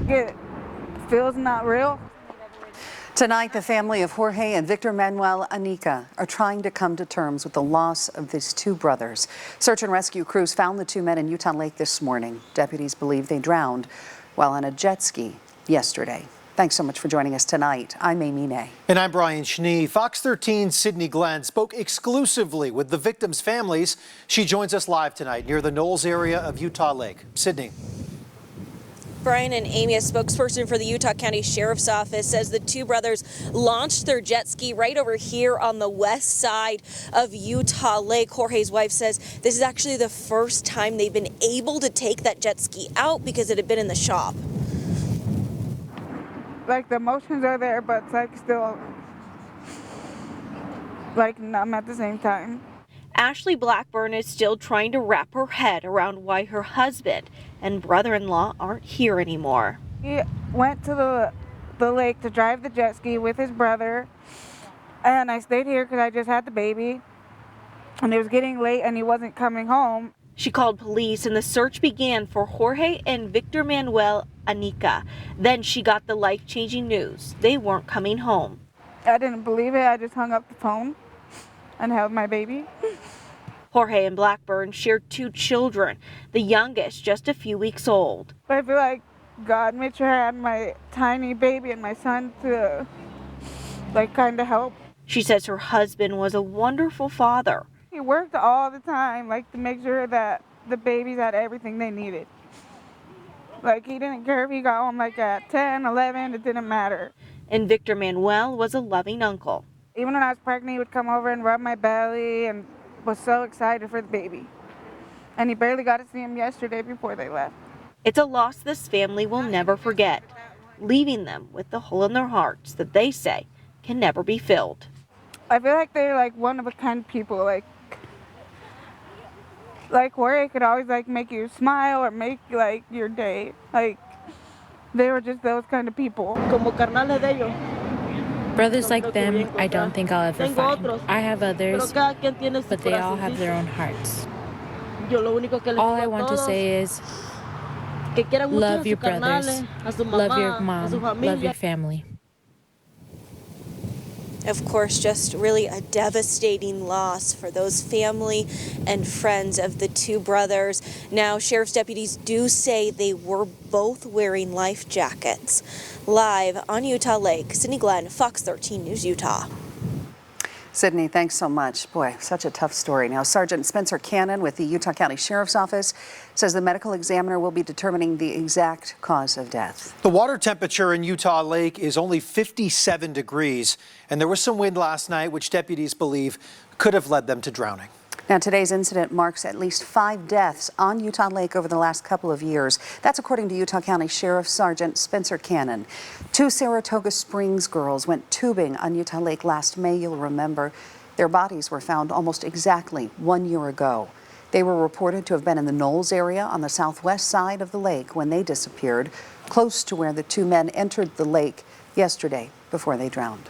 it feels not real. Tonight, the family of Jorge and Victor Manuel Anica are trying to come to terms with the loss of these two brothers. Search and rescue crews found the two men in Utah Lake this morning. Deputies believe they drowned while on a jet ski yesterday. Thanks so much for joining us tonight. I'm Amy Nay. And I'm Brian Schnee. Fox 13's Sydney Glenn spoke exclusively with the victims' families. She joins us live tonight near the Knolls area of Utah Lake. Sydney. Brian and Amy, a spokesperson for the Utah County Sheriff's Office, says the two brothers launched their jet ski right over here on the west side of Utah Lake. Jorge's wife says this is actually the first time they've been able to take that jet ski out because it had been in the shop. Like, the emotions are there, but it's like still like numb at the same time. Ashley Blackburn is still trying to wrap her head around why her husband and brother-in-law aren't here anymore. He went to the lake to drive the jet ski with his brother, and I stayed here because I just had the baby, and it was getting late and he wasn't coming home. She called police and the search began for Jorge and Victor Manuel Anica. Then she got the life-changing news. They weren't coming home. I didn't believe it. I just hung up the phone and held my baby. Jorge and Blackburn shared two children, the youngest just a few weeks old. I feel like God made sure I had my tiny baby and my son to like kind of help. She says her husband was a wonderful father. He worked all the time, like, to make sure that the babies had everything they needed. Like, he didn't care if he got home like at 10, 11, it didn't matter. And Victor Manuel was a loving uncle. Even when I was pregnant, he would come over and rub my belly and was so excited for the baby. And he barely got to see him yesterday before they left. It's a loss this family will never forget, leaving them with the hole in their hearts that they say can never be filled. I feel like they're like one of a kind people, like Jorge could always like make you smile or make like your day. Like, they were just those kind of people. Brothers like them, I don't think I'll ever find. I have others, but they all have their own hearts. All I want to say is, love your brothers, love your mom, love your family. Of course, just really a devastating loss for those family and friends of the two brothers. Now, sheriff's deputies do say they were both wearing life jackets. Live on Utah Lake, Sydney Glenn, Fox 13 News, Utah. Sydney, thanks so much. Boy, such a tough story. Now, Sergeant Spencer Cannon with the Utah County Sheriff's Office says the medical examiner will be determining the exact cause of death. The water temperature in Utah Lake is only 57 degrees, and there was some wind last night, which deputies believe could have led them to drowning. Now, today's incident marks at least 5 deaths on Utah Lake over the last couple of years. That's according to Utah County Sheriff Sergeant Spencer Cannon. 2 Saratoga Springs girls went tubing on Utah Lake last May, you'll remember. Their bodies were found almost exactly 1 year ago. They were reported to have been in the Knolls area on the southwest side of the lake when they disappeared, close to where the 2 men entered the lake yesterday before they drowned.